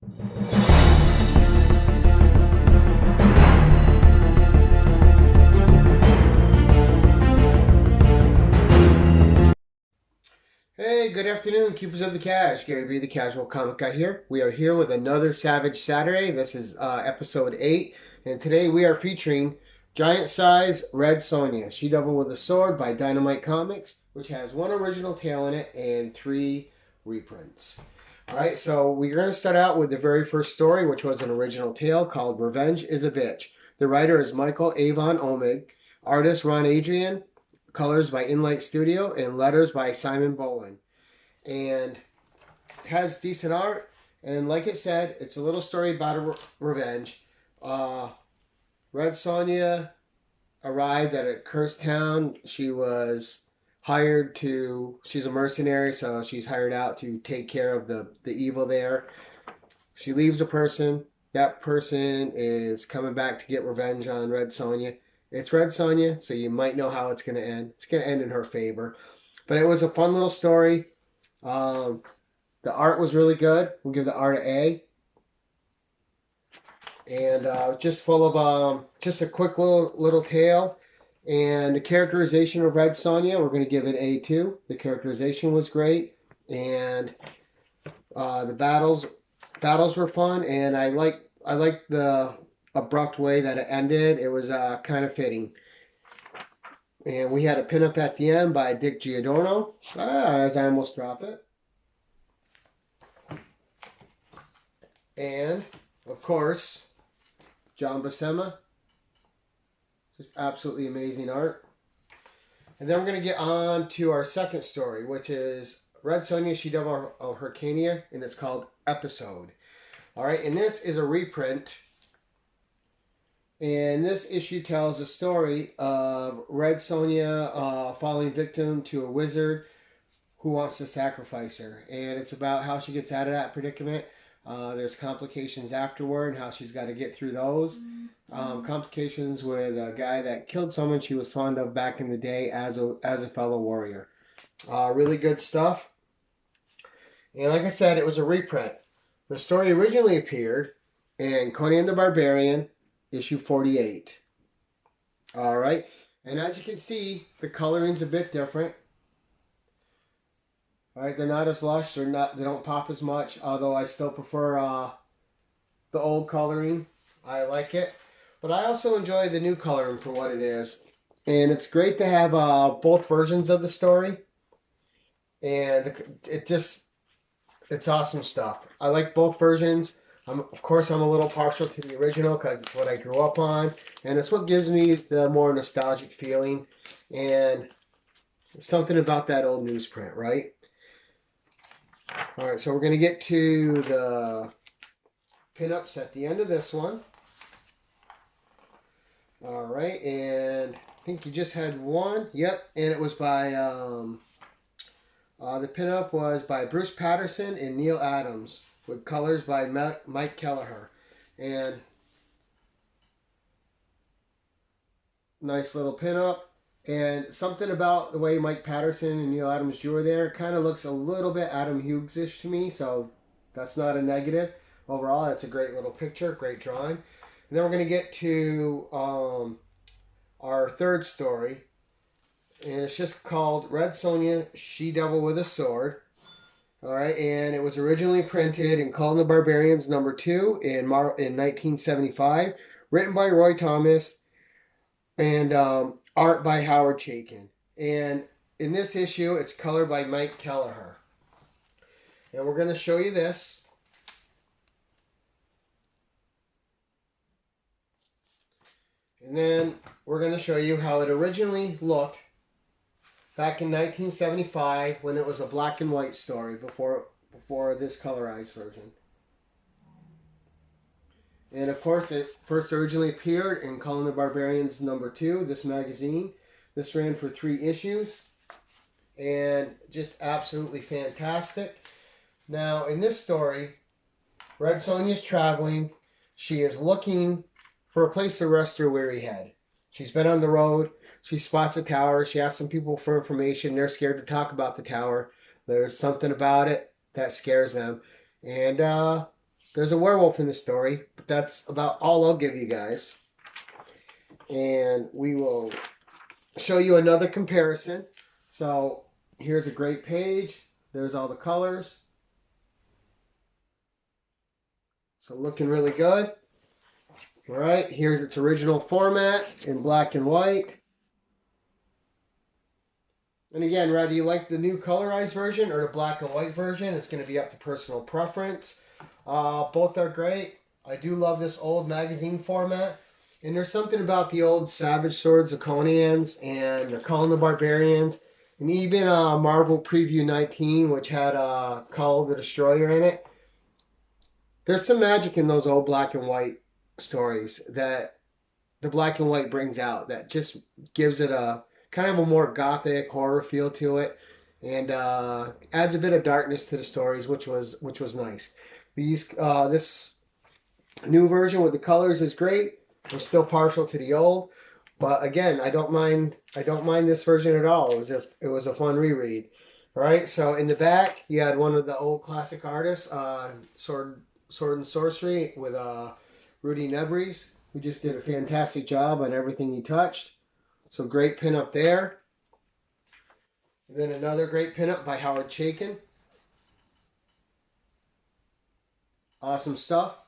Hey, good afternoon, keepers of the cash. Gary B, the Casual Comic Guy here. We are here with another Savage Saturday. This is episode 8, and today we are featuring Giant Size Red Sonja, She Devil with a Sword by Dynamite Comics, which has one original tale in it and 3 reprints. Alright, so we're going to start out with the very first story, which was an original tale called Revenge is a Bitch. The writer is Michael Avon Omig, artist Ron Adrian, colors by Inlight Studio, and letters by Simon Bolin. And has decent art, and like it said, it's a little story about a revenge. Red Sonja arrived at a cursed town. She was hired to, she's a mercenary, so she's hired out to take care of the evil there. She leaves a person. That person is coming back to get revenge on Red Sonja. It's Red Sonja, so you might know how it's going to end. It's going to end in her favor. But it was a fun little story. The art was really good. We'll give the art an A. And just full of just a quick little tale. And the characterization of Red Sonja, we're going to give it A2. The characterization was great. And the battles were fun. And I like the abrupt way that it ended. It was kind of fitting. And we had a pinup at the end by Dick Giordano, as I almost drop it. And, of course, John Buscema. Just absolutely amazing art. And then we're going to get on to our second story, which is Red Sonja, She Devil of Hyrcania, and it's called Episode. All right, and this is a reprint. And this issue tells a story of Red Sonja falling victim to a wizard who wants to sacrifice her. And it's about how she gets out of that predicament. There's complications afterward and how she's got to get through those. Complications with a guy that killed someone she was fond of back in the day as a fellow warrior. Really good stuff. And like I said, it was a reprint. The story originally appeared in Conan the Barbarian, issue 48. All right. And as you can see, the coloring's a bit different. All right, they're not as lush. They don't pop as much, although I still prefer the old coloring. I like it. But I also enjoy the new coloring for what it is. And it's great to have both versions of the story. And it's awesome stuff. I like both versions. Of course, I'm a little partial to the original because it's what I grew up on. And it's what gives me the more nostalgic feeling. And something about that old newsprint, right? All right, so we're going to get to the pinups at the end of this one. All right, and I think you just had one. Yep, and it was by, the pinup was by Bruce Patterson and Neil Adams, with colors by Mike Kelleher. And nice little pinup. And something about the way Mike Patterson and Neil Adams drew there kind of looks a little bit Adam Hughes-ish to me, so that's not a negative. Overall, that's a great little picture, great drawing. And then we're going to get to our third story, and it's just called Red Sonja, She Devil with a Sword. All right, and it was originally printed in Conan the Barbarians #2 in 1975, written by Roy Thomas, and art by Howard Chaykin. And in this issue, it's colored by Mike Kelleher. And we're going to show you this. And then we're going to show you how it originally looked back in 1975 when it was a black and white story before this colorized version. And of course, it first originally appeared in Conan the Barbarians #2, this magazine. This ran for 3 issues. And just absolutely fantastic. Now, in this story, Red Sonja's traveling. She is looking for a place to rest her weary head. She's been on the road. She spots a tower. She asks some people for information. They're scared to talk about the tower. There's something about it that scares them. And There's a werewolf in the story, but that's about all I'll give you guys. And we will show you another comparison. So here's a great page. There's all the colors. So looking really good. All right, here's its original format in black and white. And again, whether you like the new colorized version or the black and white version, it's going to be up to personal preference. Both are great. I do love this old magazine format. And there's something about the old Savage Swords of Conan's and the Call of the Barbarians. And even Marvel Preview 19, which had Call of the Destroyer in it. There's some magic in those old black and white stories that the black and white brings out that just gives it a kind of a more gothic horror feel to it, and adds a bit of darkness to the stories, which was nice. This new version with the colors is great. I'm still partial to the old, but again, I don't mind this version at all. It was a fun reread. All right, so in the back you had one of the old classic artists, Sword and Sorcery, with Rudy Nebres, who just did a fantastic job on everything he touched. So great pinup there. And then another great pinup by Howard Chaykin. Awesome stuff.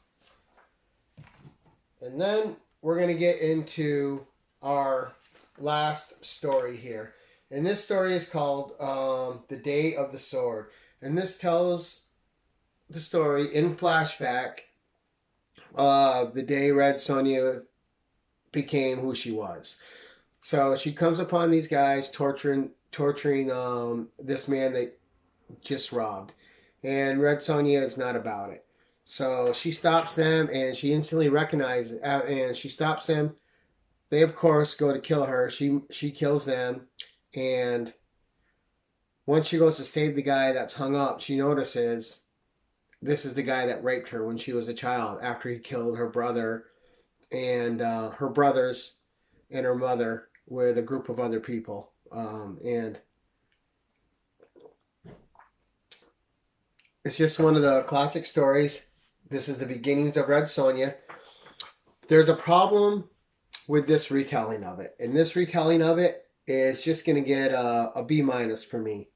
And then we're going to get into our last story here. And this story is called The Day of the Sword. And this tells the story in flashback of the day Red Sonja became who she was. So she comes upon these guys torturing this man they just robbed. And Red Sonja is not about it. So she stops them, and she instantly recognizes, and she stops them. They, of course, go to kill her. She kills them. And once she goes to save the guy that's hung up, she notices this is the guy that raped her when she was a child after he killed her brother and her brothers and her mother with a group of other people. And it's just one of the classic stories. This is the beginnings of Red Sonja. There's a problem with this retelling of it. And this retelling of it is just going to get a B- for me.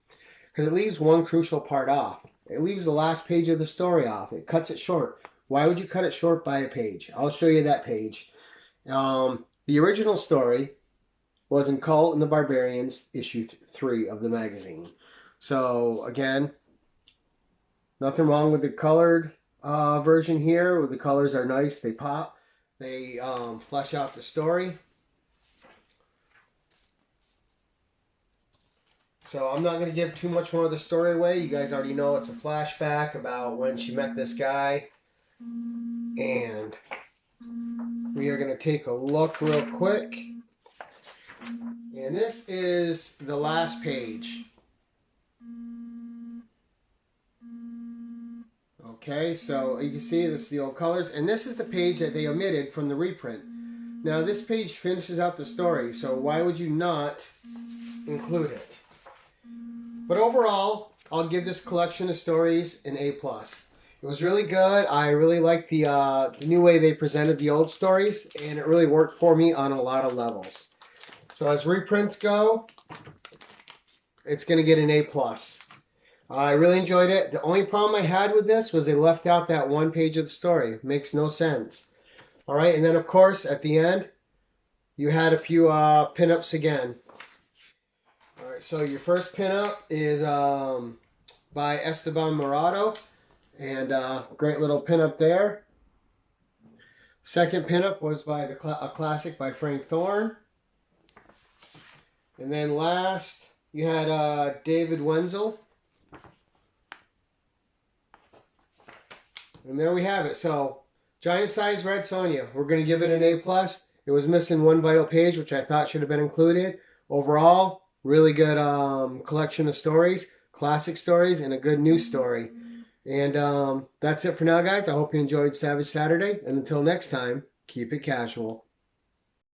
Because it leaves one crucial part off. It leaves the last page of the story off. It cuts it short. Why would you cut it short by a page? I'll show you that page. The original story was in Cult and the Barbarians, issue 3 of the magazine. So, again, nothing wrong with the colored version here. The colors are nice. They pop. They flesh out the story. So I'm not going to give too much more of the story away. You guys already know it's a flashback about when she met this guy. And we are going to take a look real quick. And this is the last page. Okay, so you can see this is the old colors. And this is the page that they omitted from the reprint. Now this page finishes out the story. So why would you not include it? But overall, I'll give this collection of stories an A+. It was really good. I really liked the new way they presented the old stories, and it really worked for me on a lot of levels. So as reprints go, it's going to get an A+. I really enjoyed it. The only problem I had with this was they left out that one page of the story. It makes no sense. All right, and then of course at the end, you had a few pinups again. So your first pinup is by Esteban Morado, and great little pinup there. Second pinup was by a classic by Frank Thorne. And then last, you had David Wenzel. And there we have it. So, giant size Red Sonja. We're going to give it an A+. It was missing one vital page, which I thought should have been included. Overall, really good collection of stories, classic stories, and a good new story. And that's it for now, guys. I hope you enjoyed Savage Saturday. And until next time, keep it casual.